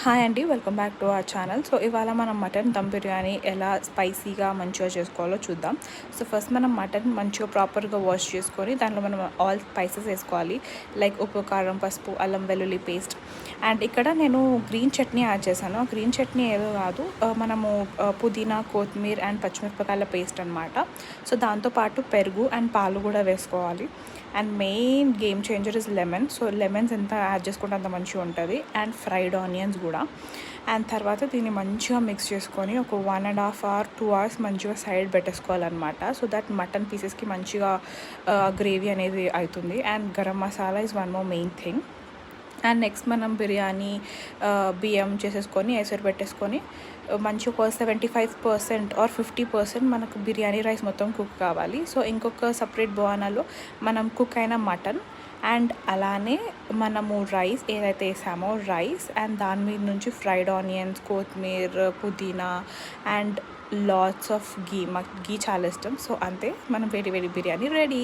Hi అండి, welcome back to our channel. So ఇవాళ మనం మటన్ దమ్ బిర్యానీ ఎలా స్పైసీగా మంచిగా చేసుకోవాలో చూద్దాం. సో ఫస్ట్ మనం మటన్ మంచిగా ప్రాపర్గా వాష్ చేసుకొని దాంట్లో మనం ఆల్ స్పైసెస్ వేసుకోవాలి. లైక్ ఉప్పు, కారం, పసుపు, అల్లం వెల్లుల్లి పేస్ట్. అండ్ ఇక్కడ నేను గ్రీన్ చట్నీ యాడ్ చేశాను. గ్రీన్ చట్నీ ఏదో కాదు, మనము పుదీనా, కొత్తిమీర అండ్ పచ్చిమిరపకాయల పేస్ట్ అనమాట. సో దాంతోపాటు పెరుగు అండ్ పాలు కూడా వేసుకోవాలి. And main game changer is lemon. So lemons ఎంత యాడ్ చేసుకుంటే అంత మంచిగా ఉంటుంది. అండ్ ఫ్రైడ్ ఆనియన్స్ కూడా. అండ్ తర్వాత దీన్ని మంచిగా మిక్స్ చేసుకొని ఒక 1.5 hour 2 hours మంచిగా సైడ్ పెట్టేసుకోవాలన్నమాట. సో దట్ మటన్ పీసెస్కి మంచిగా గ్రేవీ అనేది అవుతుంది. And garam masala is one more main thing. And next మనం బిర్యానీ బియ్యం చేసేసుకొని ఎసరు పెట్టేసుకొని మంచి ఒక 75% ఆర్ 50% మనకు బిర్యానీ రైస్ మొత్తం కుక్ కావాలి. సో ఇంకొక సపరేట్ బోనాలో మనం కుక్ అయిన మటన్ అండ్ అలానే మనము రైస్ ఏదైతే వేసామో రైస్ అండ్ దాని మీద నుంచి ఫ్రైడ్ ఆనియన్స్, కొత్తిమీర, పుదీనా అండ్ లాట్స్ ఆఫ్ గీ. మాకు గీ చాలా ఇష్టం. సో అంతే, మనం వేడి వేడి బిర్యానీ రెడీ.